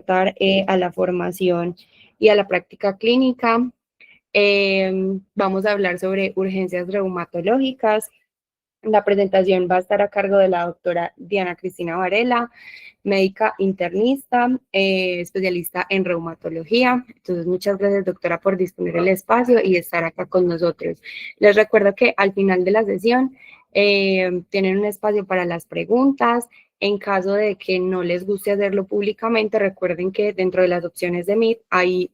aportar a la formación y a la práctica clínica. Vamos a hablar sobre urgencias reumatológicas. La presentación va a estar a cargo de la doctora Diana Cristina Varela, médica internista, especialista en reumatología. Entonces, muchas gracias, doctora, por disponer el espacio y estar acá con nosotros. Les recuerdo que al final de la sesión tienen un espacio para las preguntas. En caso de que no les guste hacerlo públicamente, recuerden que dentro de las opciones de Meet hay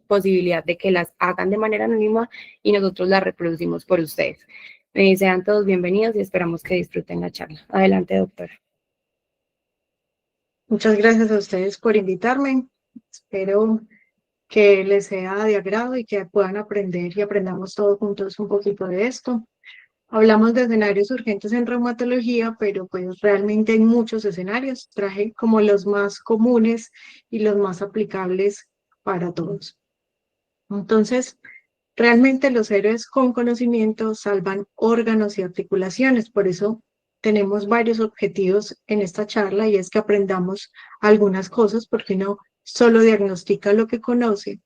posibilidad de que las hagan de manera anónima y nosotros las reproducimos por ustedes. Sean todos bienvenidos y esperamos que disfruten la charla. Adelante, doctora. Muchas gracias a ustedes por invitarme. Espero que les sea de agrado y que puedan aprender y aprendamos todos juntos un poquito de esto. Hablamos de escenarios urgentes en reumatología, pero pues realmente hay muchos escenarios. Traje como los más comunes y los más aplicables para todos. Entonces, realmente los héroes con conocimiento salvan órganos y articulaciones. Por eso tenemos varios objetivos en esta charla y es que aprendamos algunas cosas porque uno solo diagnostica lo que conoce.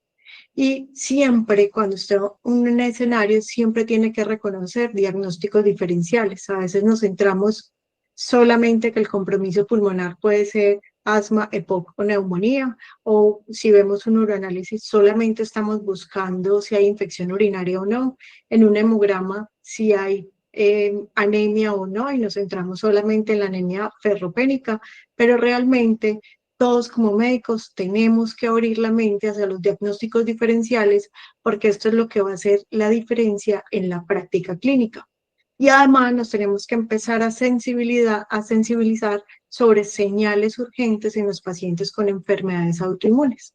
Y siempre, cuando esté en un escenario, siempre tiene que reconocer diagnósticos diferenciales. A veces nos centramos solamente que el compromiso pulmonar puede ser asma, EPOC o neumonía, o si vemos un uranálisis, solamente estamos buscando si hay infección urinaria o no, en un hemograma si hay anemia o no, y nos centramos solamente en la anemia ferropénica, pero realmente todos como médicos tenemos que abrir la mente hacia los diagnósticos diferenciales porque esto es lo que va a hacer la diferencia en la práctica clínica. Y además nos tenemos que empezar a sensibilizar sobre señales urgentes en los pacientes con enfermedades autoinmunes.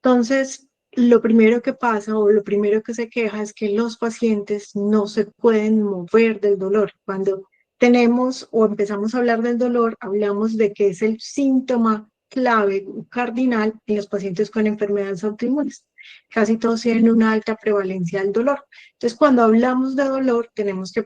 Entonces, lo primero que pasa o lo primero que se queja es que los pacientes no se pueden mover del dolor. Cuando tenemos o empezamos a hablar del dolor, hablamos de que es el síntoma clave, cardinal en los pacientes con enfermedades autoinmunes. Casi todos tienen una alta prevalencia del dolor. Entonces, cuando hablamos de dolor, tenemos que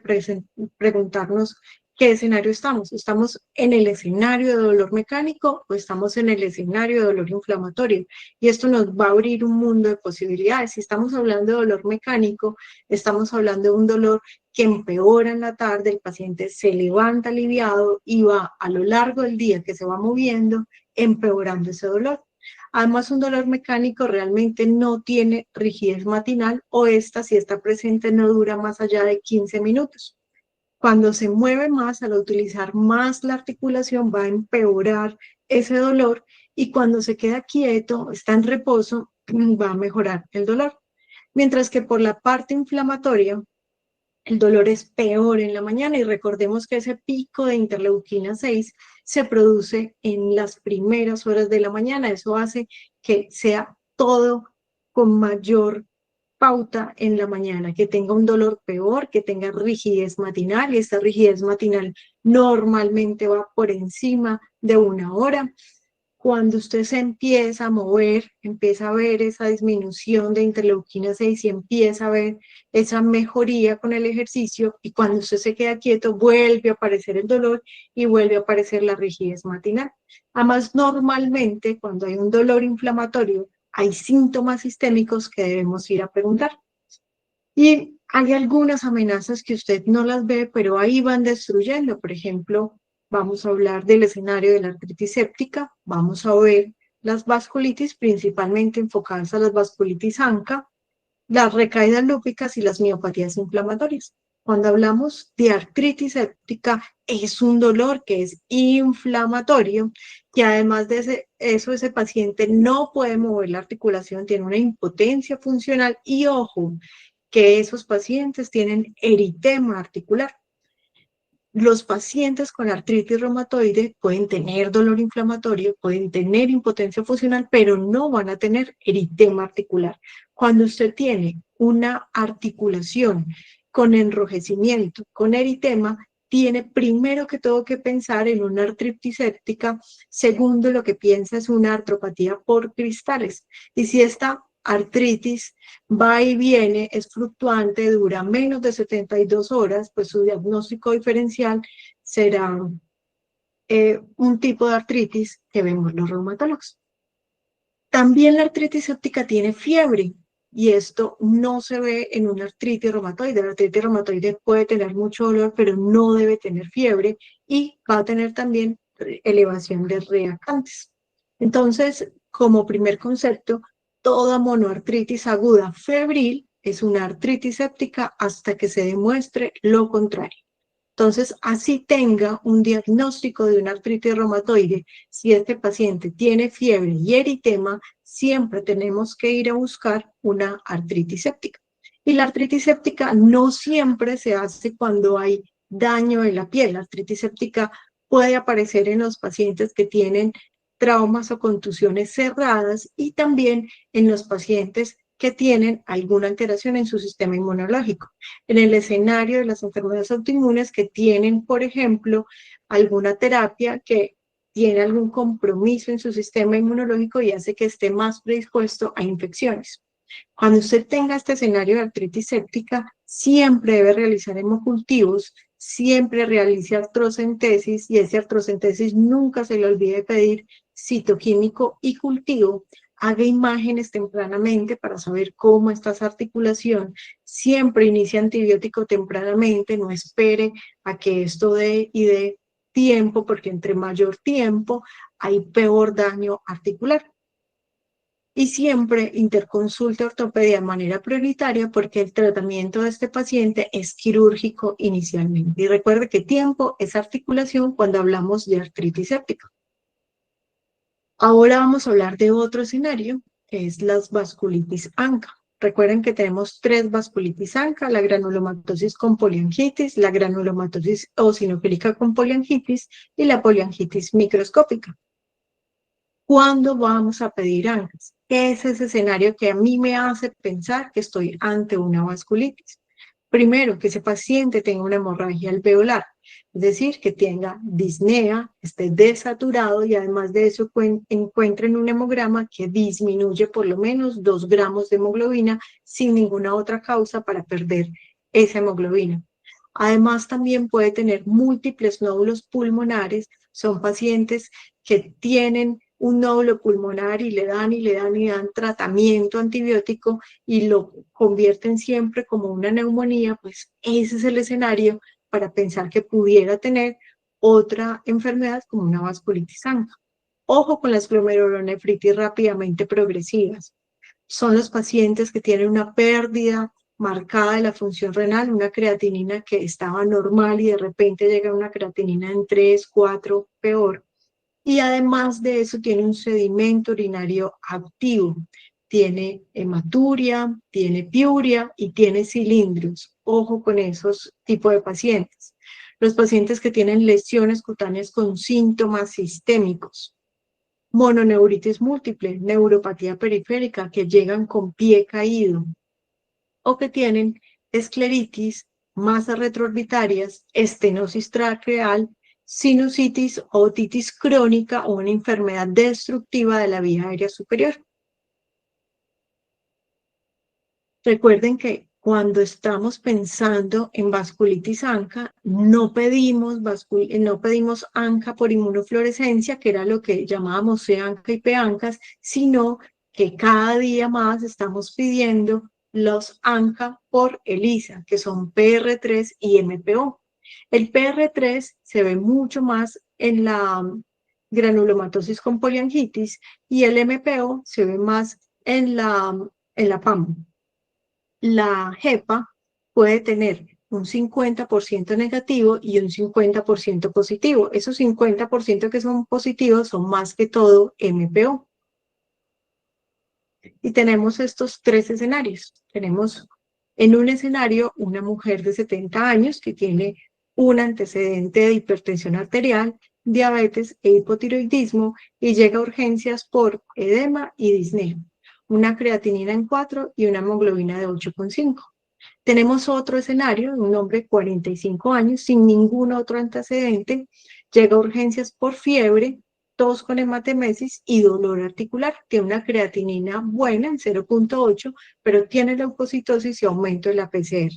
preguntarnos qué escenario estamos. ¿Estamos en el escenario de dolor mecánico o estamos en el escenario de dolor inflamatorio? Y esto nos va a abrir un mundo de posibilidades. Si estamos hablando de dolor mecánico, estamos hablando de un dolor que empeora en la tarde, el paciente se levanta aliviado y va a lo largo del día que se va moviendo, empeorando ese dolor. Además, un dolor mecánico realmente no tiene rigidez matinal o esta, si está presente, no dura más allá de 15 minutos. Cuando se mueve más, al utilizar más la articulación, va a empeorar ese dolor y cuando se queda quieto, está en reposo, va a mejorar el dolor. Mientras que por la parte inflamatoria, el dolor es peor en la mañana y recordemos que ese pico de interleuquina 6 se produce en las primeras horas de la mañana. Eso hace que sea todo con mayor pauta en la mañana, que tenga un dolor peor, que tenga rigidez matinal y esta rigidez matinal normalmente va por encima de 1 hora. Cuando usted se empieza a mover, empieza a ver esa disminución de interleuquina 6 y empieza a ver esa mejoría con el ejercicio y cuando usted se queda quieto vuelve a aparecer el dolor y vuelve a aparecer la rigidez matinal. Además, normalmente cuando hay un dolor inflamatorio hay síntomas sistémicos que debemos ir a preguntar. Y hay algunas amenazas que usted no las ve, pero ahí van destruyendo. Por ejemplo, vamos a hablar del escenario de la artritis séptica, vamos a ver las vasculitis, principalmente enfocadas a las vasculitis ANCA, las recaídas lúpicas y las miopatías inflamatorias. Cuando hablamos de artritis séptica, es un dolor que es inflamatorio, que además de eso, ese paciente no puede mover la articulación, tiene una impotencia funcional y ojo, que esos pacientes tienen eritema articular. Los pacientes con artritis reumatoide pueden tener dolor inflamatorio, pueden tener impotencia funcional, pero no van a tener eritema articular. Cuando usted tiene una articulación con enrojecimiento, con eritema, tiene primero que todo que pensar en una artritis séptica, segundo lo que piensa es una artropatía por cristales. Y si esta artritis va y viene, es fluctuante, dura menos de 72 horas, pues su diagnóstico diferencial será un tipo de artritis que vemos los reumatólogos. También la artritis séptica tiene fiebre y esto no se ve en una artritis reumatoide. La artritis reumatoide puede tener mucho dolor, pero no debe tener fiebre y va a tener también elevación de reactantes. Entonces, como primer concepto, toda monoartritis aguda febril es una artritis séptica hasta que se demuestre lo contrario. Entonces, así tenga un diagnóstico de una artritis reumatoide, si este paciente tiene fiebre y eritema, siempre tenemos que ir a buscar una artritis séptica. Y la artritis séptica no siempre se hace cuando hay daño en la piel. La artritis séptica puede aparecer en los pacientes que tienen traumas o contusiones cerradas y también en los pacientes que tienen alguna alteración en su sistema inmunológico. En el escenario de las enfermedades autoinmunes que tienen, por ejemplo, alguna terapia que tiene algún compromiso en su sistema inmunológico y hace que esté más predispuesto a infecciones. Cuando usted tenga este escenario de artritis séptica, siempre debe realizar hemocultivos, siempre realice artrocentesis y ese artrocentesis nunca se le olvide pedir citoquímico y cultivo. Haga imágenes tempranamente para saber cómo está esa articulación. Siempre inicie antibiótico tempranamente, no espere a que esto dé y dé tiempo, porque entre mayor tiempo hay peor daño articular. Y siempre interconsulte ortopedia de manera prioritaria porque el tratamiento de este paciente es quirúrgico inicialmente. Y recuerde que tiempo es articulación cuando hablamos de artritis séptica. Ahora vamos a hablar de otro escenario, que es las vasculitis ANCA. Recuerden que tenemos 3 vasculitis ANCA, la granulomatosis con poliangitis, la granulomatosis eosinofílica con poliangitis y la poliangitis microscópica. ¿Cuándo vamos a pedir ANCAs? ¿Qué es ese escenario que a mí me hace pensar que estoy ante una vasculitis? Primero, que ese paciente tenga una hemorragia alveolar, es decir, que tenga disnea, esté desaturado y además de eso encuentren un hemograma que disminuye por lo menos 2 gramos de hemoglobina sin ninguna otra causa para perder esa hemoglobina. Además, también puede tener múltiples nódulos pulmonares, son pacientes que tienen un nódulo pulmonar y le dan tratamiento antibiótico y lo convierten siempre como una neumonía, pues ese es el escenario para pensar que pudiera tener otra enfermedad como una vasculitis ANCA. Ojo con las glomerulonefritis rápidamente progresivas. Son los pacientes que tienen una pérdida marcada de la función renal, una creatinina que estaba normal y de repente llega una creatinina en 3, 4, peor. Y además de eso tiene un sedimento urinario activo, tiene hematuria, tiene piuria y tiene cilindros. Ojo con esos tipos de pacientes. Los pacientes que tienen lesiones cutáneas con síntomas sistémicos, mononeuritis múltiple, neuropatía periférica, que llegan con pie caído, o que tienen escleritis, masas retroorbitarias, estenosis traqueal, sinusitis o otitis crónica o una enfermedad destructiva de la vía aérea superior. Recuerden que cuando estamos pensando en vasculitis ANCA, no pedimos ANCA por inmunofluorescencia, que era lo que llamábamos C-ANCA y P-ANCAS, sino que cada día más estamos pidiendo los ANCA por ELISA, que son PR3 y MPO. El PR3 se ve mucho más en la granulomatosis con poliangitis y el MPO se ve más en la PAM. La JEPA puede tener un 50% negativo y un 50% positivo. Esos 50% que son positivos son más que todo MPO. Y tenemos estos 3 escenarios. Tenemos en un escenario una mujer de 70 años que tiene un antecedente de hipertensión arterial, diabetes e hipotiroidismo y llega a urgencias por edema y disnea, una creatinina en 4 y una hemoglobina de 8,5. Tenemos otro escenario, un hombre de 45 años sin ningún otro antecedente, llega a urgencias por fiebre, tos con hematemesis y dolor articular. Tiene una creatinina buena en 0,8, pero tiene leucocitosis y aumento de la PCR.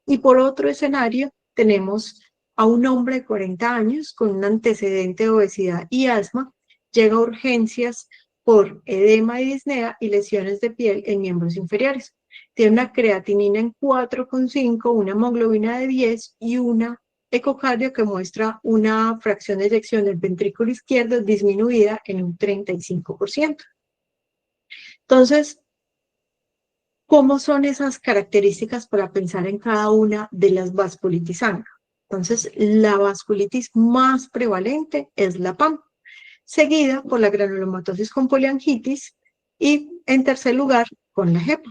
Y por otro escenario tenemos a un hombre de 40 años con un antecedente de obesidad y asma, llega a urgencias por edema y disnea y lesiones de piel en miembros inferiores. Tiene una creatinina en 4,5, una hemoglobina de 10 y una ecocardio que muestra una fracción de eyección del ventrículo izquierdo disminuida en un 35%. Entonces, ¿cómo son esas características para pensar en cada una de las vasculitis ANCA? Entonces, la vasculitis más prevalente es la PAM, seguida por la granulomatosis con poliangitis y, en tercer lugar, con la JEPA.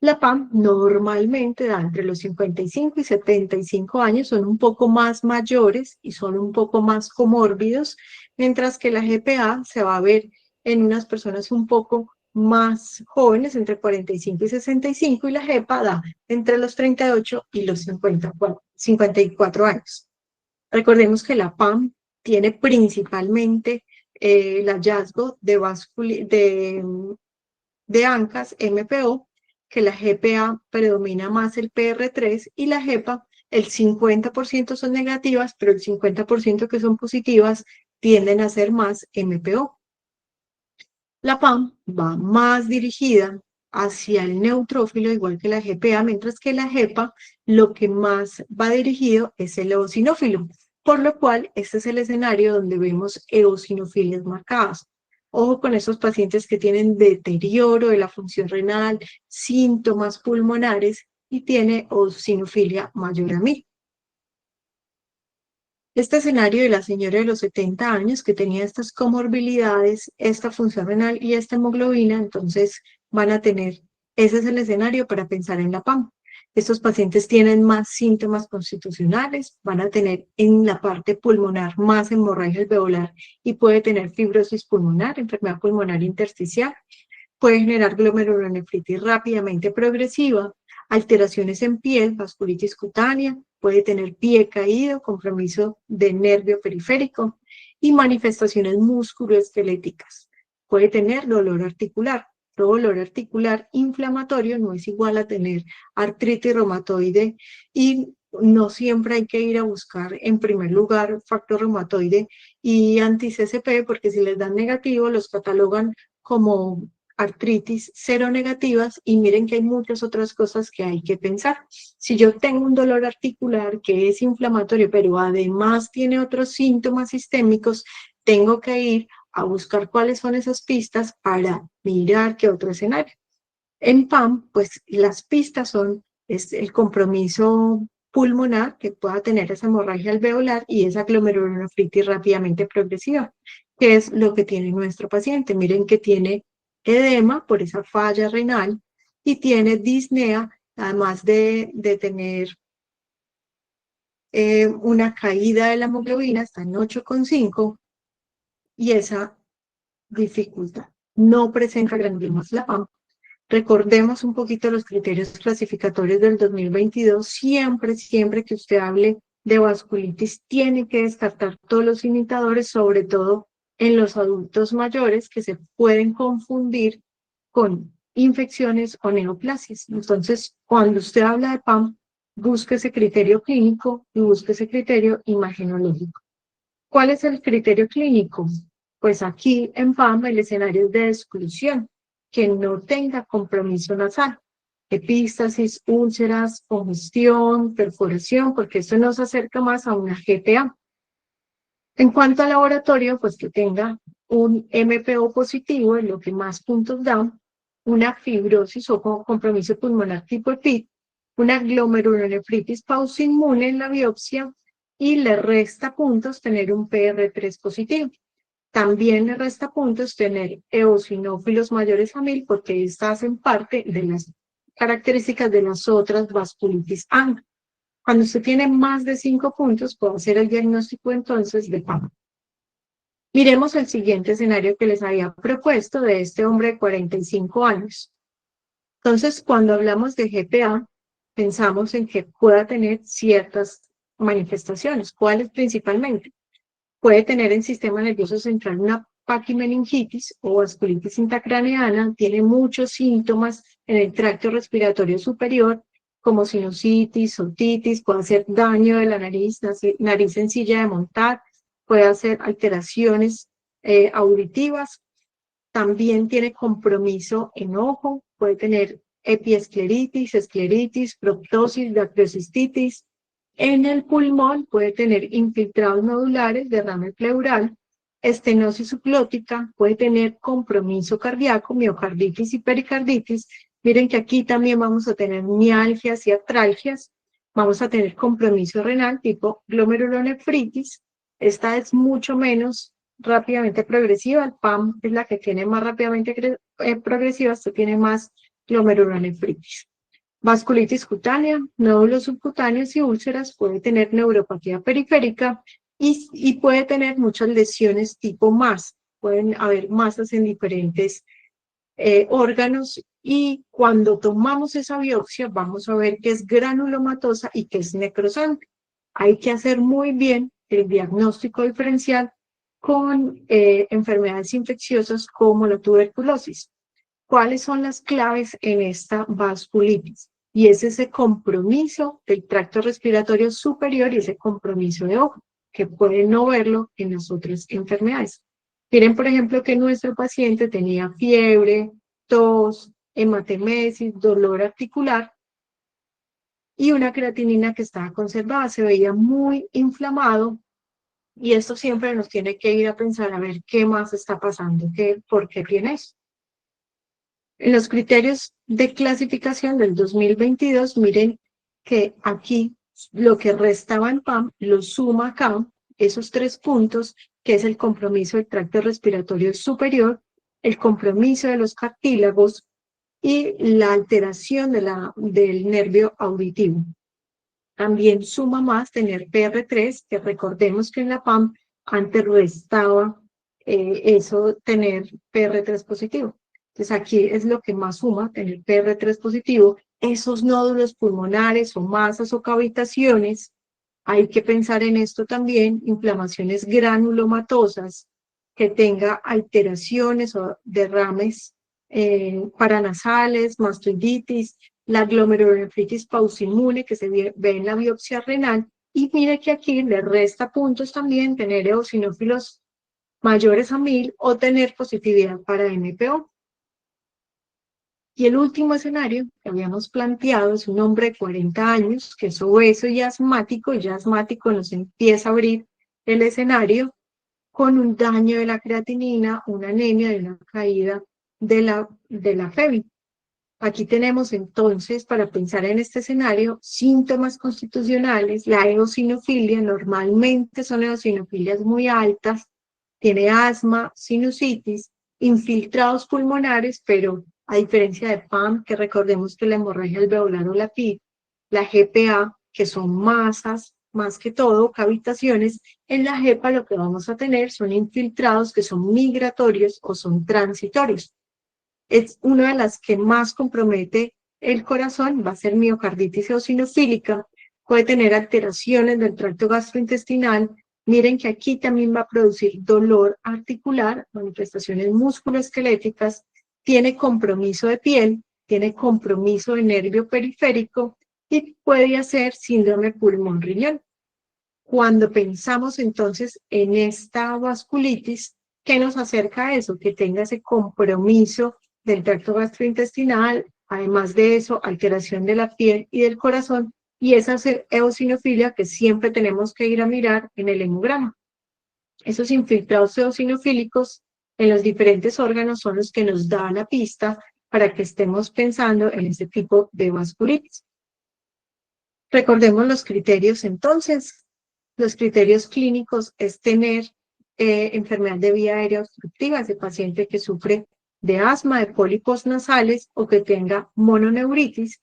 La PAM normalmente da entre los 55 y 75 años, son un poco más mayores y son un poco más comórbidos, mientras que la GPA se va a ver en unas personas un poco más jóvenes, entre 45 y 65, y la JEPA da entre los 38 y los 54 años. Recordemos que la PAM tiene principalmente el hallazgo de ANCAS MPO, que la GPA predomina más el PR3 y la GEPA, el 50% son negativas, pero el 50% que son positivas tienden a ser más MPO. La PAM va más dirigida hacia el neutrófilo, igual que la GPA, mientras que la GEPA lo que más va dirigido es el eosinófilo, por lo cual este es el escenario donde vemos eosinofilias marcadas. Ojo con esos pacientes que tienen deterioro de la función renal, síntomas pulmonares y tiene eosinofilia mayor a 1000. Este escenario de la señora de los 70 años que tenía estas comorbilidades, esta función renal y esta hemoglobina, entonces van a tener, ese es el escenario para pensar en la PAM. Estos pacientes tienen más síntomas constitucionales, van a tener en la parte pulmonar más hemorragia alveolar y puede tener fibrosis pulmonar, enfermedad pulmonar intersticial, puede generar glomerulonefritis rápidamente progresiva, alteraciones en piel, vasculitis cutánea, puede tener pie caído, compromiso del nervio periférico y manifestaciones musculoesqueléticas. Puede tener dolor articular. Todo dolor articular inflamatorio no es igual a tener artritis reumatoide y no siempre hay que ir a buscar en primer lugar factor reumatoide y anti-CCP porque si les dan negativo los catalogan como artritis seronegativas y miren que hay muchas otras cosas que hay que pensar. Si yo tengo un dolor articular que es inflamatorio, pero además tiene otros síntomas sistémicos, tengo que ir a buscar cuáles son esas pistas para mirar qué otro escenario. En PAM, pues las pistas es el compromiso pulmonar que pueda tener esa hemorragia alveolar y esa glomerulonefritis rápidamente progresiva, que es lo que tiene nuestro paciente. Miren que tiene edema por esa falla renal y tiene disnea, además de tener una caída de la hemoglobina, está en 8,5 y esa dificultad. No presenta granulomas la PAM. Recordemos un poquito los criterios clasificatorios del 2022. Siempre que usted hable de vasculitis, tiene que descartar todos los imitadores, sobre todo en los adultos mayores que se pueden confundir con infecciones o neoplasias. Entonces, cuando usted habla de PAM, busque ese criterio clínico y busque ese criterio imagenológico. ¿Cuál es el criterio clínico? Pues aquí en PAM el escenario es de exclusión, que no tenga compromiso nasal, epístasis, úlceras, congestión, perforación, porque esto nos acerca más a una GPA. En cuanto al laboratorio, pues que tenga un MPO positivo, es lo que más puntos da, una fibrosis o compromiso pulmonar tipo EPIT, una glomerulonefritis pausinmune en la biopsia y le resta puntos tener un PR3 positivo. También le resta puntos tener eosinófilos mayores a 1000 porque estas hacen parte de las características de las otras vasculitis ANCA. Cuando usted tiene más de 5 puntos, puede hacer el diagnóstico entonces de PAM. Miremos el siguiente escenario que les había propuesto de este hombre de 45 años. Entonces, cuando hablamos de GPA, pensamos en que pueda tener ciertas manifestaciones. ¿Cuáles principalmente? Puede tener en sistema nervioso central una paquimeningitis o vasculitis intracraneana, tiene muchos síntomas en el tracto respiratorio superior, como sinusitis, otitis, puede hacer daño de la nariz, nariz sencilla de montar, puede hacer alteraciones auditivas, también tiene compromiso en ojo, puede tener epiescleritis, escleritis, proptosis, dacrocistitis. En el pulmón puede tener infiltrados nodulares, derrame pleural, estenosis subglótica, puede tener compromiso cardíaco, miocarditis y pericarditis. Miren que aquí también vamos a tener mialgias y artralgias, vamos a tener compromiso renal tipo glomerulonefritis. Esta es mucho menos rápidamente progresiva, el PAM es la que tiene más rápidamente progresiva, esto tiene más glomerulonefritis. Vasculitis cutánea, nódulos subcutáneos y úlceras, puede tener neuropatía periférica y puede tener muchas lesiones tipo MAS, pueden haber masas en diferentes órganos y cuando tomamos esa biopsia vamos a ver que es granulomatosa y que es necrosante. Hay que hacer muy bien el diagnóstico diferencial con enfermedades infecciosas como la tuberculosis. ¿Cuáles son las claves en esta vasculitis? Y es ese compromiso del tracto respiratorio superior y ese compromiso de ojo, que pueden no verlo en las otras enfermedades. Miren, por ejemplo, que nuestro paciente tenía fiebre, tos, hematemesis, dolor articular y una creatinina que estaba conservada, se veía muy inflamado y esto siempre nos tiene que ir a pensar a ver qué más está pasando, por qué tiene eso. En los criterios de clasificación del 2022, miren que aquí lo que restaba en PAM lo suma acá, esos 3 puntos, que es el compromiso del tracto respiratorio superior, el compromiso de los cartílagos y la alteración del nervio auditivo. También suma más tener PR3, que recordemos que en la PAM antes restaba eso, tener PR3 positivo. Entonces aquí es lo que más suma, tener PR3 positivo. Esos nódulos pulmonares o masas o cavitaciones, hay que pensar en esto también, inflamaciones granulomatosas, que tenga alteraciones o derrames paranasales, mastoiditis, la glomerulonefritis pauciinmune que se ve en la biopsia renal. Y mire que aquí le resta puntos también tener eosinófilos mayores a 1000 o tener positividad para MPO. Y el último escenario que habíamos planteado es un hombre de 40 años que es obeso y ya asmático nos empieza a abrir el escenario con un daño de la creatinina, una anemia de una caída de la FEBI. Aquí tenemos entonces, para pensar en este escenario, síntomas constitucionales. La eosinofilia normalmente son eosinofilias muy altas, tiene asma, sinusitis, infiltrados pulmonares, pero a diferencia de PAM, que recordemos que la hemorragia alveolar o la PIP, la GPA, que son masas, más que todo, cavitaciones, en la GEPA lo que vamos a tener son infiltrados que son migratorios o son transitorios. Es una de las que más compromete el corazón, va a ser miocarditis eosinofílica, puede tener alteraciones del tracto gastrointestinal. Miren que aquí también va a producir dolor articular, manifestaciones musculoesqueléticas, tiene compromiso de piel, tiene compromiso de nervio periférico y puede hacer síndrome pulmón-riñón. Cuando pensamos entonces en esta vasculitis, ¿qué nos acerca a eso? Que tenga ese compromiso del tracto gastrointestinal, además de eso, alteración de la piel y del corazón, y esa eosinofilia que siempre tenemos que ir a mirar en el hemograma. Esos infiltrados eosinofílicos en los diferentes órganos son los que nos dan la pista para que estemos pensando en este tipo de vasculitis. Recordemos los criterios entonces. Los criterios clínicos es tener enfermedad de vía aérea obstructiva, ese paciente que sufre de asma, de pólipos nasales o que tenga mononeuritis.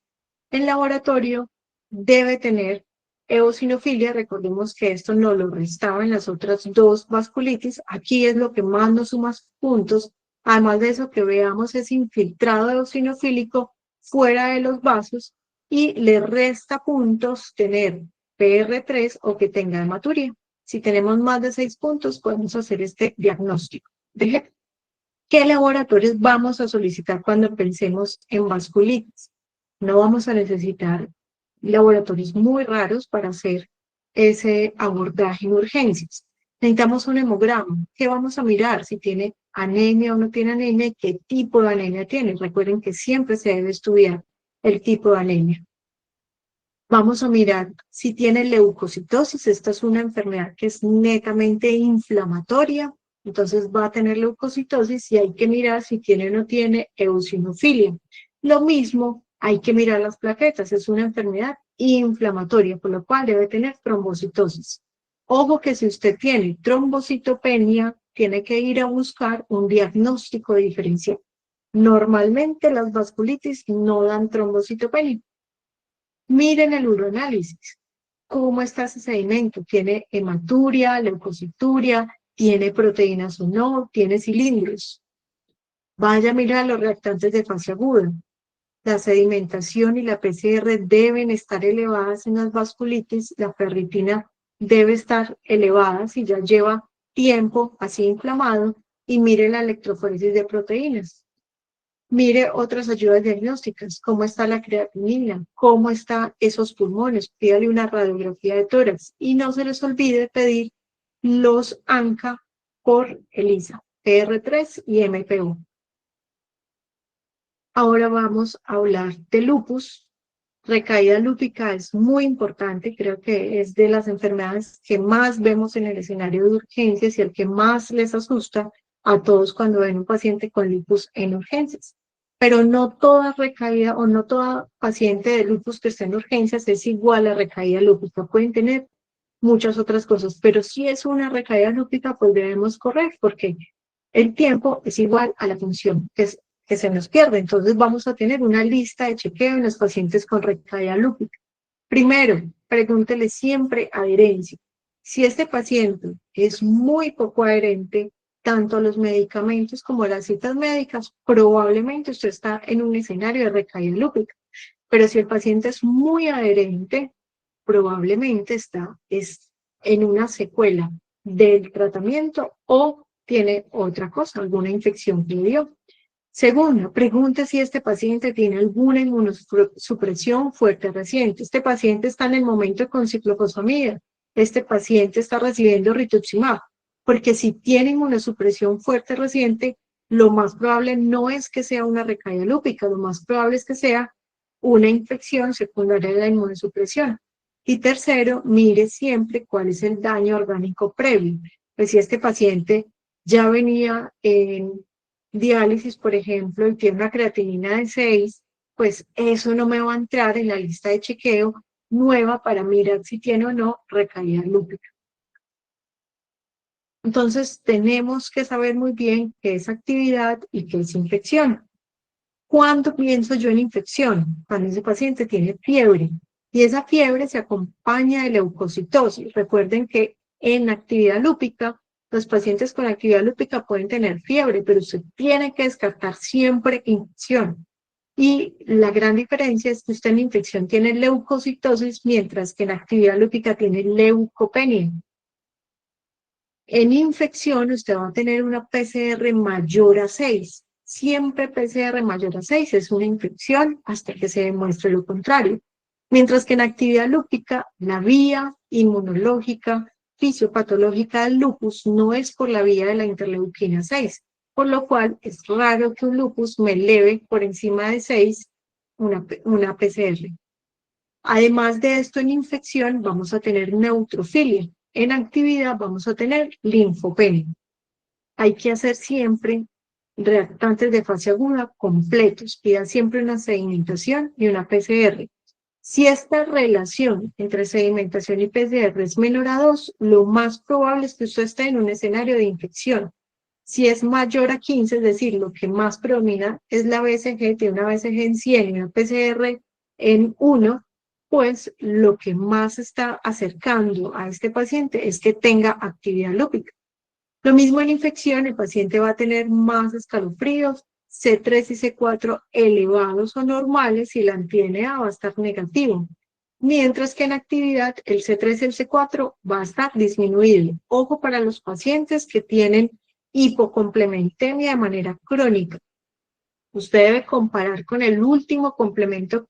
En laboratorio debe tener eosinofilia, recordemos que esto no lo restaba en las otras 2 vasculitis, aquí es lo que más nos suma puntos, además de eso que veamos ese infiltrado eosinofílico fuera de los vasos y le resta puntos tener PR3 o que tenga hematuria. Si tenemos más de 6 puntos, podemos hacer este diagnóstico. ¿Qué laboratorios vamos a solicitar cuando pensemos en vasculitis? No vamos a necesitar laboratorios muy raros para hacer ese abordaje en urgencias. Necesitamos un hemograma. ¿Qué vamos a mirar? Si tiene anemia o no tiene anemia, qué tipo de anemia tiene. Recuerden que siempre se debe estudiar el tipo de anemia. Vamos a mirar si tiene leucocitosis. Esta es una enfermedad que es netamente inflamatoria, entonces va a tener leucocitosis y hay que mirar si tiene o no tiene eosinofilia. Lo mismo, hay que mirar las plaquetas. Es una enfermedad inflamatoria, por lo cual debe tener trombocitosis. Ojo que si usted tiene trombocitopenia, tiene que ir a buscar un diagnóstico diferencial. Normalmente las vasculitis no dan trombocitopenia. Miren el uroanálisis. ¿Cómo está ese sedimento? ¿Tiene hematuria, leucocituria? ¿Tiene proteínas o no? ¿Tiene cilindros? Vaya a mirar los reactantes de fase aguda. La sedimentación y la PCR deben estar elevadas en las vasculitis. La ferritina debe estar elevada si ya lleva tiempo así inflamado. Y mire la electroforesis de proteínas. Mire otras ayudas diagnósticas, cómo está la creatinina, cómo están esos pulmones, pídale una radiografía de tórax y no se les olvide pedir los ANCA por ELISA, PR3 y MPU. Ahora vamos a hablar de lupus. Recaída lúpica es muy importante, creo que es de las enfermedades que más vemos en el escenario de urgencias y el que más les asusta a todos cuando ven un paciente con lupus en urgencias. Pero no toda recaída o no toda paciente de lupus que esté en urgencias es igual a recaída lúpica. Pueden tener muchas otras cosas, pero si es una recaída lúpica, pues debemos correr porque el tiempo es igual a la función que se nos pierde. Entonces vamos a tener una lista de chequeo en los pacientes con recaída lúpica. Primero, pregúntele siempre adherencia. Si este paciente es muy poco adherente, tanto a los medicamentos como a las citas médicas, probablemente usted está en un escenario de recaída lúpica. Pero si el paciente es muy adherente, probablemente está en una secuela del tratamiento o tiene otra cosa, alguna infección que le dio. Segundo, pregunte si este paciente tiene alguna inmunosupresión fuerte reciente. Este paciente está en el momento con ciclofosfamida. Este paciente está recibiendo rituximab. Porque si tiene inmunosupresión fuerte reciente, lo más probable no es que sea una recaída lúpica, lo más probable es que sea una infección secundaria de la inmunosupresión. Y tercero, mire siempre cuál es el daño orgánico previo. Pues si este paciente ya venía en diálisis, por ejemplo, y tiene una creatinina de 6, pues eso no me va a entrar en la lista de chequeo nueva para mirar si tiene o no recaída lúpica. Entonces, tenemos que saber muy bien qué es actividad y qué es infección. ¿Cuándo pienso yo en infección? Cuando ese paciente tiene fiebre. Y esa fiebre se acompaña de leucocitosis. Recuerden que en actividad lúpica, los pacientes con actividad lúpica pueden tener fiebre, pero usted tiene que descartar siempre infección. Y la gran diferencia es que usted en infección tiene leucocitosis, mientras que en actividad lúpica tiene leucopenia. En infección, usted va a tener una PCR mayor a 6. Siempre PCR mayor a 6 es una infección hasta que se demuestre lo contrario. Mientras que en actividad lúpica, la vía inmunológica, fisiopatológica del lupus no es por la vía de la interleuquina 6, por lo cual es raro que un lupus me eleve por encima de 6 una PCR. Además de esto, en infección vamos a tener neutrofilia. En actividad vamos a tener linfopenia. Hay que hacer siempre reactantes de fase aguda completos. Pida siempre una sedimentación y una PCR. Si esta relación entre sedimentación y PCR es menor a 2, lo más probable es que usted esté en un escenario de infección. Si es mayor a 15, es decir, lo que más predomina es la BCG, tiene una BCG en 100 y una PCR en 1, pues lo que más está acercando a este paciente es que tenga actividad lúpica. Lo mismo en infección, el paciente va a tener más escalofríos, C3 y C4 elevados o normales y la anti-DNA va a estar negativo. Mientras que en actividad el C3 y el C4 va a estar disminuido. Ojo para los pacientes que tienen hipocomplementemia de manera crónica. Usted debe comparar con el último complemento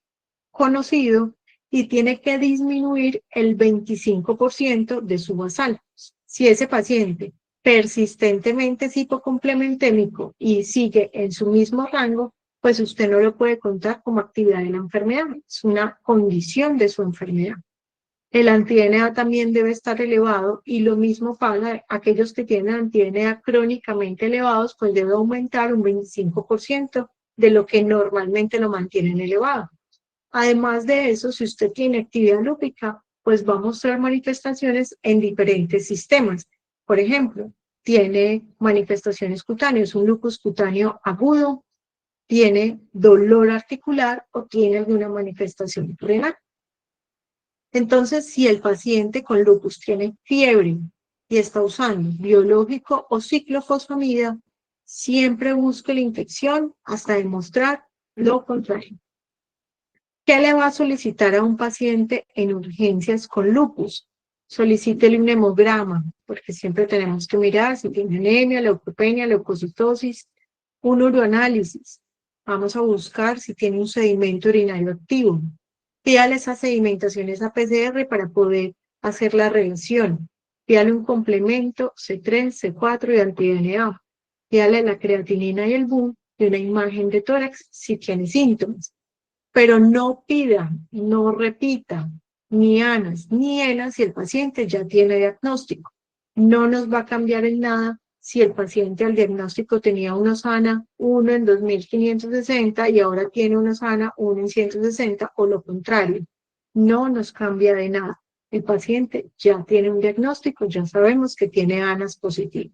conocido y tiene que disminuir el 25% de su basal. Si ese paciente persistentemente es hipocomplementémico y sigue en su mismo rango, pues usted no lo puede contar como actividad de la enfermedad, es una condición de su enfermedad. El anti-DNA también debe estar elevado y lo mismo pasa aquellos que tienen anti-DNA crónicamente elevados, pues debe aumentar un 25% de lo que normalmente lo mantienen elevado. Además de eso, si usted tiene actividad lúpica, pues va a mostrar manifestaciones en diferentes sistemas. Por ejemplo, tiene manifestaciones cutáneas, un lupus cutáneo agudo, tiene dolor articular o tiene alguna manifestación renal. Entonces, si el paciente con lupus tiene fiebre y está usando biológico o ciclofosfamida, siempre busque la infección hasta demostrar lo contrario. ¿Qué le va a solicitar a un paciente en urgencias con lupus? Solicítele un hemograma, porque siempre tenemos que mirar si tiene anemia, leucopenia, leucocitosis, un uroanálisis. Vamos a buscar si tiene un sedimento urinario activo. Pídale esas sedimentaciones a PCR para poder hacer la relación. Pídale un complemento C3, C4 y anti-DNA. Pídale la creatinina y el BUN y una imagen de tórax si tiene síntomas. Pero no pida, no repita ni ANAS ni ENAS si el paciente ya tiene diagnóstico. No nos va a cambiar en nada si el paciente al diagnóstico tenía una SANA 1 en 2560 y ahora tiene una SANA 1 en 160 o lo contrario. No nos cambia de nada. El paciente ya tiene un diagnóstico, ya sabemos que tiene ANAS positivo.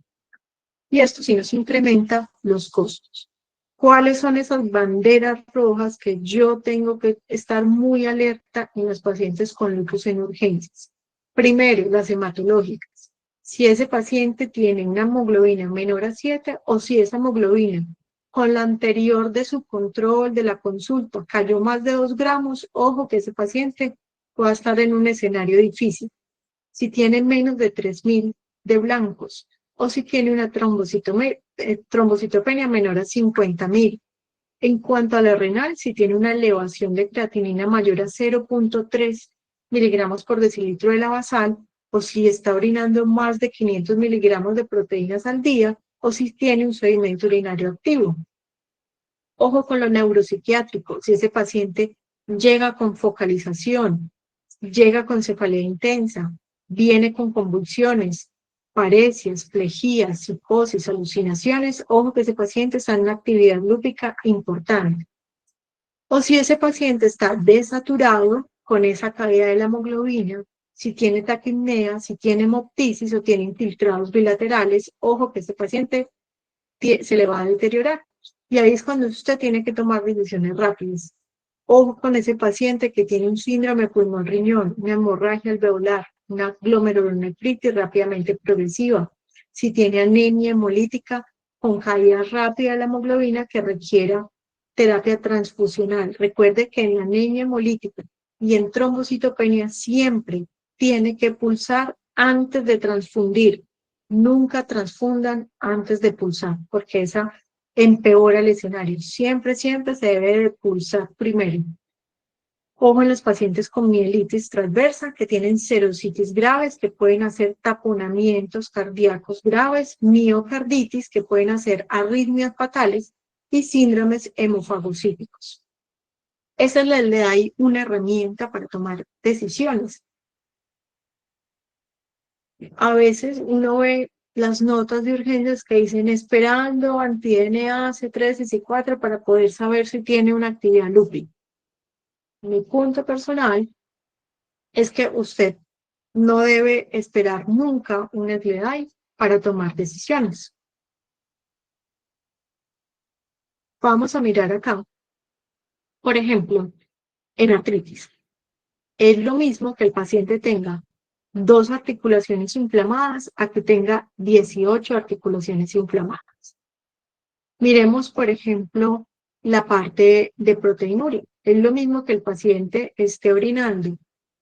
Y esto sí nos incrementa los costos. ¿Cuáles son esas banderas rojas que yo tengo que estar muy alerta en los pacientes con lupus en urgencias? Primero, las hematológicas. Si ese paciente tiene una hemoglobina menor a 7 o si esa hemoglobina con la anterior de su control de la consulta cayó más de 2 gramos, ojo que ese paciente pueda estar en un escenario difícil. Si tiene menos de 3.000 de blancos, o si tiene una trombocitopenia menor a 50.000. En cuanto a la renal, si tiene una elevación de creatinina mayor a 0.3 miligramos por decilitro de la basal, o si está orinando más de 500 miligramos de proteínas al día, o si tiene un sedimento urinario activo. Ojo con lo neuropsiquiátrico, si ese paciente llega con focalización, llega con cefalea intensa, viene con convulsiones, parecias, flejías, psicosis, alucinaciones, ojo que ese paciente está en una actividad lúpica importante. O si ese paciente está desaturado con esa caída de la hemoglobina, si tiene taquipnea, si tiene hemoptisis o tiene infiltrados bilaterales, ojo que ese paciente se le va a deteriorar. Y ahí es cuando usted tiene que tomar decisiones rápidas. Ojo con ese paciente que tiene un síndrome pulmón-riñón, una hemorragia alveolar, una glomerulonefritis rápidamente progresiva. Si tiene anemia hemolítica con caída rápida de la hemoglobina que requiera terapia transfusional. Recuerde que en la anemia hemolítica y en trombocitopenia siempre tiene que pulsar antes de transfundir. Nunca transfundan antes de pulsar, porque esa empeora el escenario. Siempre se debe de pulsar primero. Ojo en los pacientes con mielitis transversa que tienen serositis graves, que pueden hacer taponamientos cardíacos graves, miocarditis, que pueden hacer arritmias fatales y síndromes hemofagocíticos. Esa le da ahí una herramienta para tomar decisiones. A veces uno ve las notas de urgencias que dicen esperando anti-DNA, C3 y C4 para poder saber si tiene una actividad lúpica. Mi punto personal es que usted no debe esperar nunca un FDA para tomar decisiones. Vamos a mirar acá. Por ejemplo, en artritis. Es lo mismo que el paciente tenga 2 articulaciones inflamadas a que tenga 18 articulaciones inflamadas. Miremos, por ejemplo, la parte de proteinuria. Es lo mismo que el paciente esté orinando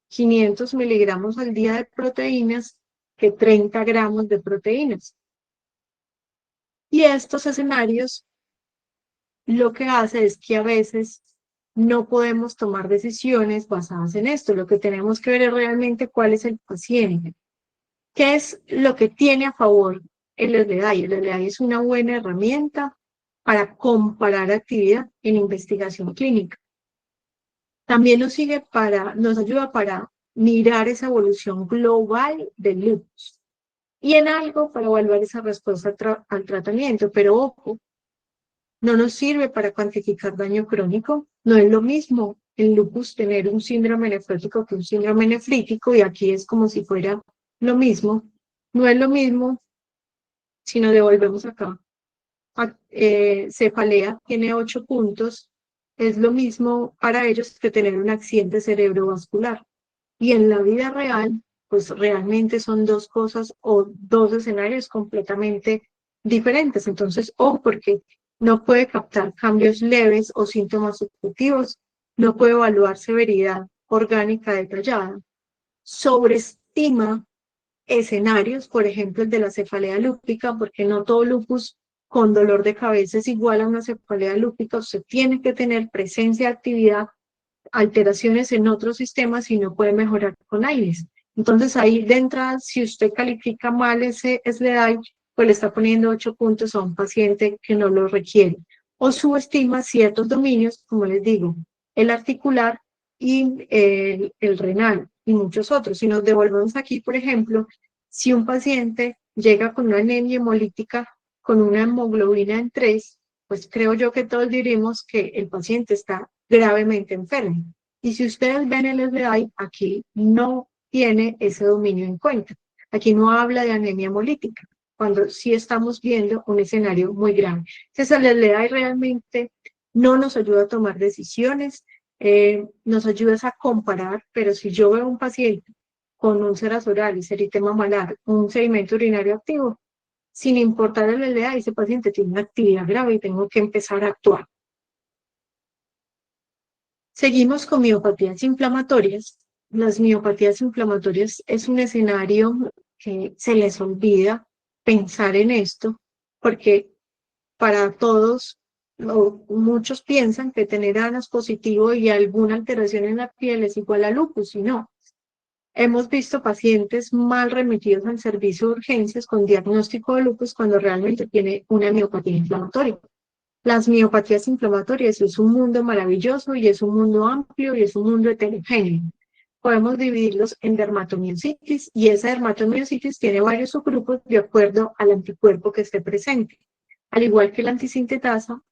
500 miligramos al día de proteínas que 30 gramos de proteínas. Y estos escenarios lo que hace es que a veces no podemos tomar decisiones basadas en esto. Lo que tenemos que ver es realmente cuál es el paciente. ¿Qué es lo que tiene a favor el SLEDAI? El SLEDAI es una buena herramienta para comparar actividad en investigación clínica. También nos ayuda para mirar esa evolución global del lupus y en algo para evaluar esa respuesta al tratamiento. Pero ojo, no nos sirve para cuantificar daño crónico. No es lo mismo el lupus tener un síndrome nefrótico que un síndrome nefrítico, y aquí es como si fuera lo mismo. No es lo mismo si nos devolvemos acá. Cefalea tiene 8 puntos. Es lo mismo para ellos que tener un accidente cerebrovascular. Y en la vida real, pues realmente son dos cosas o dos escenarios completamente diferentes. Entonces, ojo, porque no puede captar cambios leves o síntomas subjetivos, no puede evaluar severidad orgánica detallada, sobreestima escenarios, por ejemplo, el de la cefalea lúpica, porque no todo lupus con dolor de cabeza es igual a una cefalea lúpica. Usted tiene que tener presencia, actividad, alteraciones en otros sistemas y no puede mejorar con AINES. Entonces ahí de entrada, si usted califica mal ese SLEDAI, pues le está poniendo 8 puntos a un paciente que no lo requiere. O subestima ciertos dominios, como les digo, el articular y el renal y muchos otros. Si nos devolvemos aquí, por ejemplo, si un paciente llega con una anemia hemolítica con una hemoglobina en 3, pues creo yo que todos diremos que el paciente está gravemente enfermo. Y si ustedes ven el SLEDAI, aquí no tiene ese dominio en cuenta. Aquí no habla de anemia hemolítica, cuando sí estamos viendo un escenario muy grave. Entonces, el SLEDAI realmente no nos ayuda a tomar decisiones, nos ayuda a comparar, pero si yo veo un paciente con úlceras orales, eritema malar, un sedimento urinario activo, sin importar el SLEDAI, ese paciente tiene una actividad grave y tengo que empezar a actuar. Seguimos con miopatías inflamatorias. Las miopatías inflamatorias es un escenario que se les olvida pensar en esto, porque para todos, muchos piensan que tener ANAS positivo y alguna alteración en la piel es igual a lupus, y no. Hemos visto pacientes mal remitidos al servicio de urgencias con diagnóstico de lupus cuando realmente tiene una miopatía inflamatoria. Las miopatías inflamatorias es un mundo maravilloso y es un mundo amplio y es un mundo heterogéneo. Podemos dividirlos en dermatomiositis, y esa dermatomiositis tiene varios subgrupos de acuerdo al anticuerpo que esté presente. Al igual que la antisintetasa,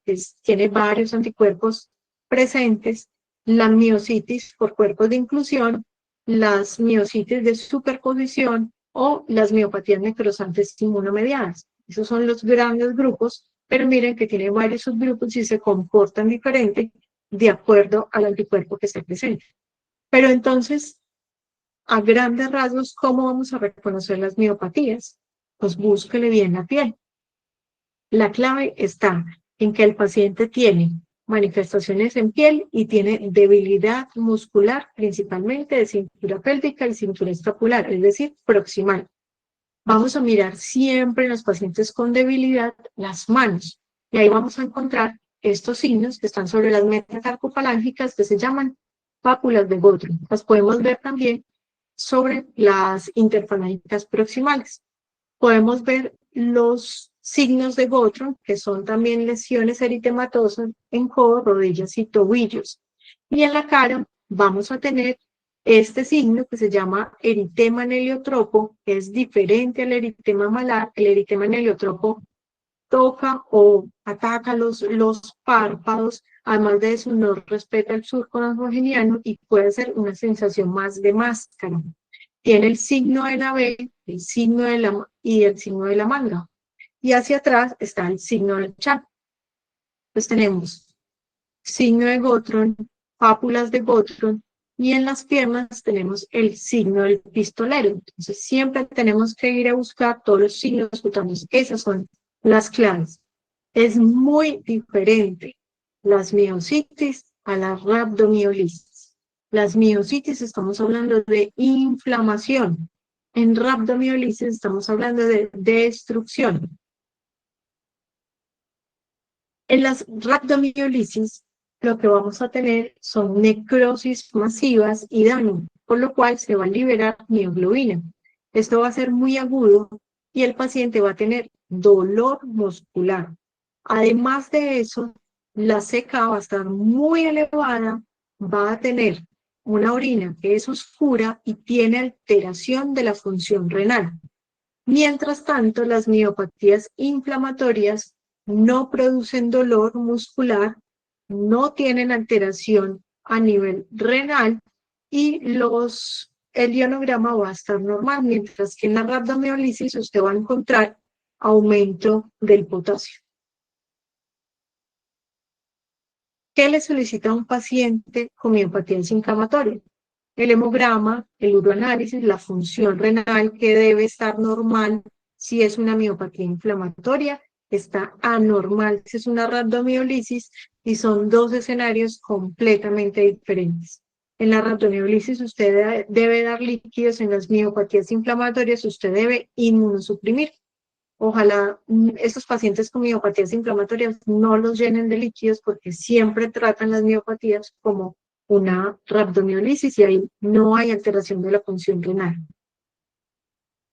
tiene varios anticuerpos presentes. La miositis por cuerpos de inclusión, las miositis de superposición o las miopatías necrosantes inmunomediadas. Esos son los grandes grupos, pero miren que tiene varios subgrupos y se comportan diferente de acuerdo al anticuerpo que esté presente. Pero entonces, a grandes rasgos, ¿cómo vamos a reconocer las miopatías? Pues búsquele bien la piel. La clave está en que el paciente tiene manifestaciones en piel y tiene debilidad muscular, principalmente de cintura pélvica y cintura escapular, es decir, proximal. Vamos a mirar siempre en los pacientes con debilidad las manos, y ahí vamos a encontrar estos signos que están sobre las metacarpofalángicas, que se llaman pápulas de Gottron. Las podemos ver también sobre las interfalángicas proximales. Podemos ver los signos de Gottron, que son también lesiones eritematosas en codo, rodillas y tobillos. Y en la cara vamos a tener este signo que se llama eritema en heliotropo, que es diferente al eritema malar. El eritema en heliotropo toca o ataca los párpados, además de eso no respeta el surco nasogeniano y puede ser una sensación más de máscara. Tiene el signo de la B, el signo de la y el signo de la manga. Y hacia atrás está el signo del chat. Pues tenemos signo de Gottron, pápulas de Gottron, y en las piernas tenemos el signo del pistolero. Entonces siempre tenemos que ir a buscar todos los signos cutáneos. Esas son las claves. Es muy diferente las miositis a las rhabdomiolisis. Las miositis estamos hablando de inflamación. En rhabdomiolisis estamos hablando de destrucción. En las rhabdomiolisis lo que vamos a tener son necrosis masivas y daño, por lo cual se va a liberar mioglobina. Esto va a ser muy agudo y el paciente va a tener dolor muscular. Además de eso, la CK va a estar muy elevada, va a tener una orina que es oscura y tiene alteración de la función renal. Mientras tanto, las miopatías inflamatorias no producen dolor muscular, no tienen alteración a nivel renal y el ionograma va a estar normal, mientras que en la rhabdomiolisis usted va a encontrar aumento del potasio. ¿Qué le solicita a un paciente con miopatías inflamatorias? El hemograma, el uroanálisis, la función renal que debe estar normal si es una miopatía inflamatoria, está anormal si es una rhabdomiolisis y son dos escenarios completamente diferentes. En la rhabdomiolisis usted debe dar líquidos, en las miopatías inflamatorias usted debe inmunosuprimir. Ojalá estos pacientes con miopatías inflamatorias no los llenen de líquidos porque siempre tratan las miopatías como una rhabdomiolisis y ahí no hay alteración de la función renal.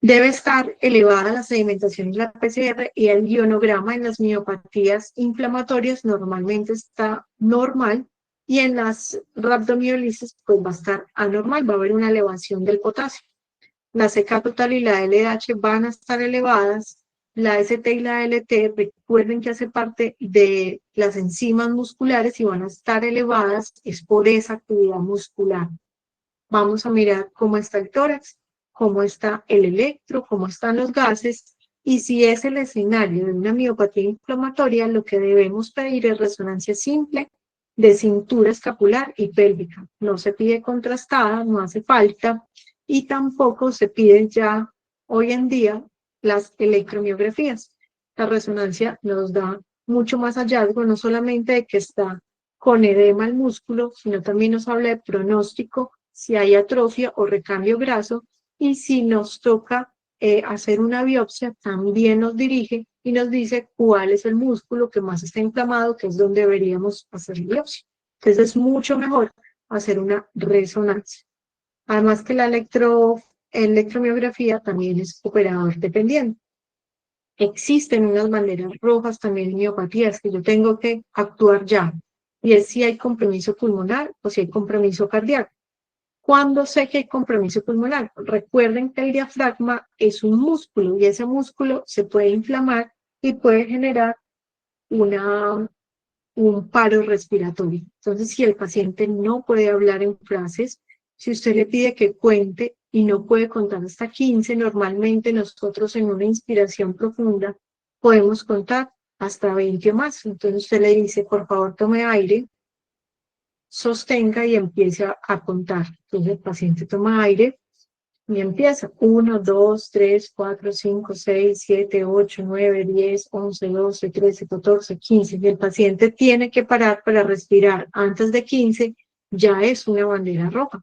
Debe estar elevada la sedimentación de la PCR y el ionograma en las miopatías inflamatorias normalmente está normal y en las rhabdomiolisis pues va a estar anormal, va a haber una elevación del potasio. La CK total y la LDH van a estar elevadas. La ST y la LT, recuerden que hace parte de las enzimas musculares y van a estar elevadas, es por esa actividad muscular. Vamos a mirar cómo está el tórax, cómo está el electro, cómo están los gases, y si es el escenario de una miopatía inflamatoria, lo que debemos pedir es resonancia simple de cintura escapular y pélvica. No se pide contrastada, no hace falta, y tampoco se piden ya hoy en día las electromiografías. La resonancia nos da mucho más hallazgo, no solamente de que está con edema el músculo, sino también nos habla de pronóstico, si hay atrofia o recambio graso, y si nos toca hacer una biopsia, también nos dirige y nos dice cuál es el músculo que más está inflamado, que es donde deberíamos hacer la biopsia. Entonces es mucho mejor hacer una resonancia. Además que la electromiografía también es operador dependiente. Existen unas banderas rojas también en miopatías que yo tengo que actuar ya, y es si hay compromiso pulmonar o si hay compromiso cardíaco. ¿Cuándo sé que hay compromiso pulmonar? Recuerden que el diafragma es un músculo y ese músculo se puede inflamar y puede generar un paro respiratorio. Entonces, si el paciente no puede hablar en frases, si usted le pide que cuente y no puede contar hasta 15, normalmente nosotros en una inspiración profunda podemos contar hasta 20 o más. Entonces usted le dice, por favor, tome aire, sostenga y empiece a contar. Entonces el paciente toma aire y empieza. 1, 2, 3, 4, 5, 6, 7, 8, 9, 10, 11, 12, 13, 14, 15. Y el paciente tiene que parar para respirar antes de 15, ya es una bandera roja.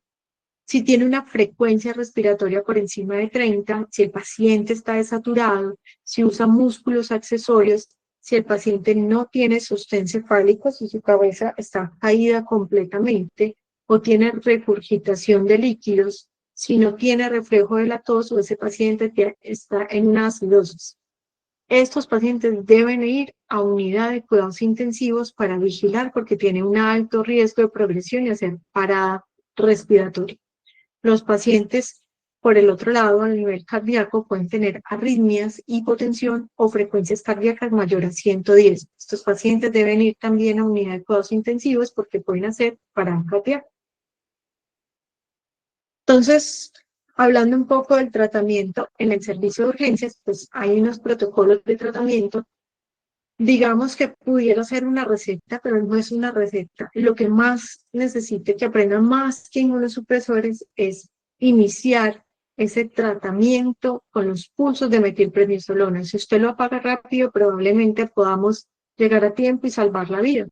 Si tiene una frecuencia respiratoria por encima de 30, si el paciente está desaturado, si usa músculos accesorios, si el paciente no tiene sostén cefálico, si su cabeza está caída completamente o tiene regurgitación de líquidos, si no tiene reflejo de la tos o ese paciente que está en una acidosis. Estos pacientes deben ir a unidad de cuidados intensivos para vigilar porque tiene un alto riesgo de progresión y hacer parada respiratoria. Los pacientes, por el otro lado, a nivel cardíaco, pueden tener arritmias, hipotensión o frecuencias cardíacas mayores a 110. Estos pacientes deben ir también a unidad de cuidados intensivos porque pueden hacer parada cardíaca. Entonces, hablando un poco del tratamiento en el servicio de urgencias, pues hay unos protocolos de tratamiento. Digamos que pudiera ser una receta, pero no es una receta. Lo que más necesite que aprendan más que inmunosupresores es iniciar ese tratamiento con los pulsos de metilprednisolona. Si usted lo apaga rápido, probablemente podamos llegar a tiempo y salvar la vida.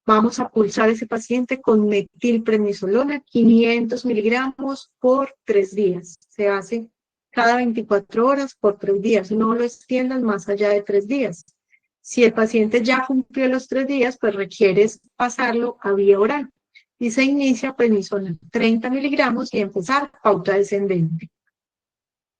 Vamos a pulsar a ese paciente con metilprednisolona, 500 miligramos por 3 días. Se hace cada 24 horas por 3 días. No lo extiendan más allá de 3 días. Si el paciente ya cumplió los 3 días, pues requieres pasarlo a vía oral y se inicia prednisona 30 miligramos y empezar pauta descendente.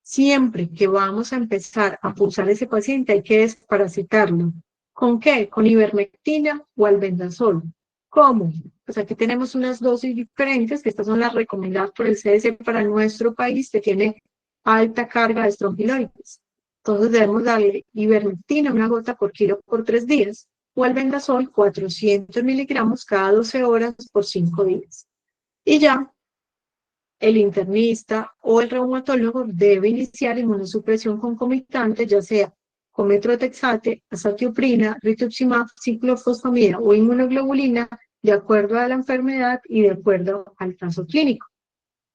Siempre que vamos a empezar a pulsar a ese paciente hay que desparasitarlo. ¿Con qué? Con ivermectina o albendazol. ¿Cómo? Pues aquí tenemos unas dosis diferentes, que estas son las recomendadas por el CDC para nuestro país, que tiene alta carga de estrongiloides. Entonces debemos darle ivermectina, una gota por kilo por 3 días, o albendazol, 400 miligramos cada 12 horas por 5 días. Y ya el internista o el reumatólogo debe iniciar inmunosupresión concomitante, ya sea con metrotexate, azatioprina, rituximab, ciclofosfamida o inmunoglobulina, de acuerdo a la enfermedad y de acuerdo al caso clínico.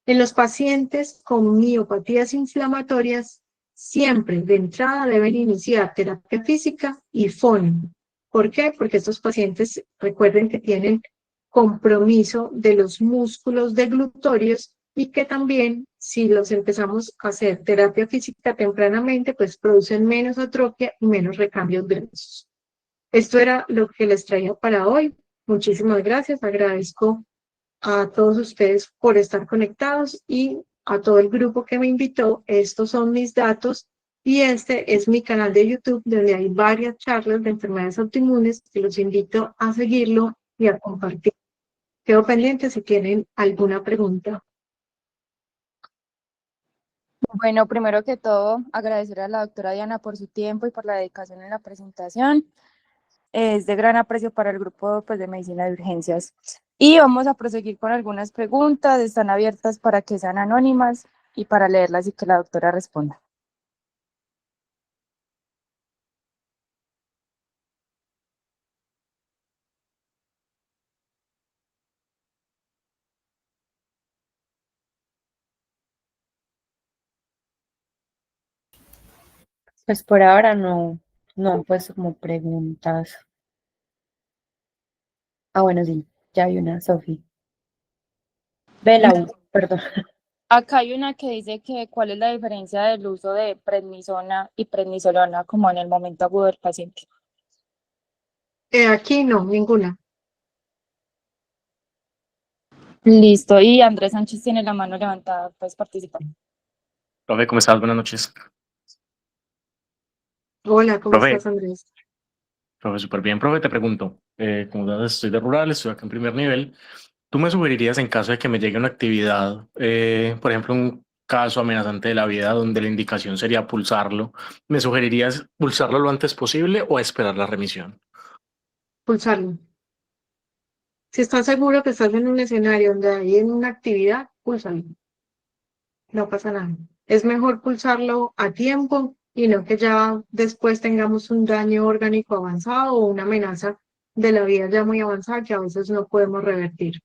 En los pacientes con miopatías inflamatorias, siempre de entrada deben iniciar terapia física y FONI. ¿Por qué? Porque estos pacientes, recuerden que tienen compromiso de los músculos deglutorios y que también, si los empezamos a hacer terapia física tempranamente, pues producen menos atrofia y menos recambios grasos. Esto era lo que les traía para hoy. Muchísimas gracias. Agradezco a todos ustedes por estar conectados y a todo el grupo que me invitó. Estos son mis datos y este es mi canal de YouTube donde hay varias charlas de enfermedades autoinmunes que los invito a seguirlo y a compartir. Quedo pendiente si tienen alguna pregunta. Bueno, primero que todo, agradecer a la doctora Diana por su tiempo y por la dedicación en la presentación. Es de gran aprecio para el grupo, pues, de medicina de urgencias. Y vamos a proseguir con algunas preguntas. Están abiertas para que sean anónimas y para leerlas y que la doctora responda. Pues por ahora no han puesto como preguntas. Ah, bueno, sí, ya hay una, Sofi. Bela, perdón. Acá hay una que dice que cuál es la diferencia del uso de prednisona y prednisolona como en el momento agudo del paciente. Aquí no, ninguna. Listo, y Andrés Sánchez tiene la mano levantada, puedes participar. Profe, ¿cómo estás? Buenas noches. Hola, ¿cómo Profe, estás, Andrés? profe, súper bien. Profe, te pregunto, como sabes, estoy de rural, estoy acá en primer nivel. ¿Tú me sugerirías en caso de que me llegue una actividad, por ejemplo, un caso amenazante de la vida donde la indicación sería pulsarlo? ¿Me sugerirías pulsarlo lo antes posible o esperar la remisión? Pulsarlo. Si estás seguro que estás en un escenario donde hay una actividad, púlsalo. No pasa nada. Es mejor pulsarlo a tiempo y no que ya después tengamos un daño orgánico avanzado o una amenaza de la vida ya muy avanzada que a veces no podemos revertir.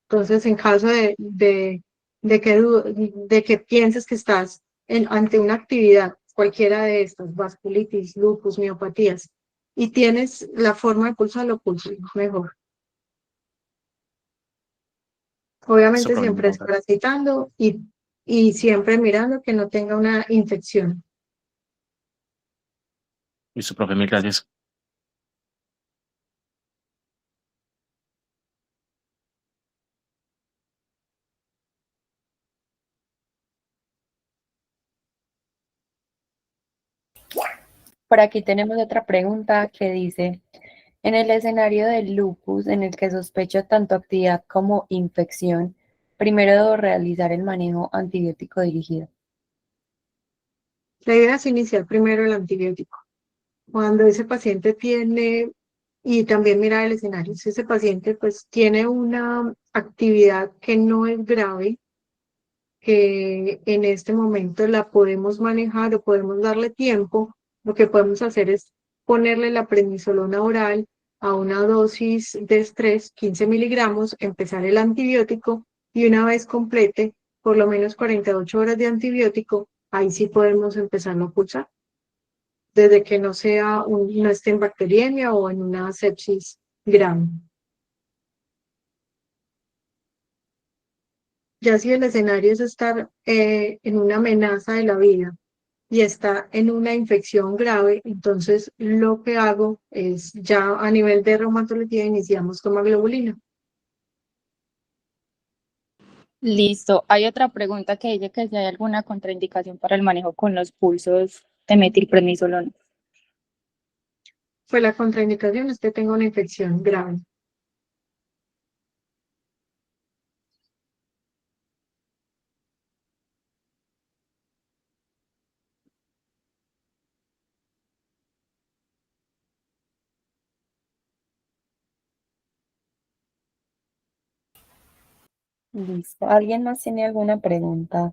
Entonces, en caso de que pienses que estás ante una actividad, cualquiera de estas, vasculitis, lupus, miopatías, y tienes la forma de pulsarlo, pulsalo mejor. Eso, Obviamente profe, siempre muchas gracias. desparasitando y siempre mirando que no tenga una infección. Listo, profe, mil gracias. Por aquí tenemos otra pregunta que dice, en el escenario del lupus, en el que sospecho tanto actividad como infección, primero debo realizar el manejo antibiótico dirigido. La idea es iniciar primero el antibiótico. Cuando ese paciente tiene, y también mirar el escenario, si ese paciente pues tiene una actividad que no es grave, que en este momento la podemos manejar o podemos darle tiempo, lo que podemos hacer es ponerle la prednisolona oral a una dosis de estrés, 15 miligramos, empezar el antibiótico y una vez complete por lo menos 48 horas de antibiótico, ahí sí podemos empezarlo a pulsar, desde que no esté en bacteriemia o en una sepsis grave. Ya si el escenario es estar en una amenaza de la vida, y está en una infección grave, entonces lo que hago es ya a nivel de reumatología iniciamos con globulina. Listo. Hay otra pregunta que dice que si hay alguna contraindicación para el manejo con los pulsos de metilprednisolona. Pues la contraindicación es que tenga una infección grave. Listo. ¿Alguien más tiene alguna pregunta?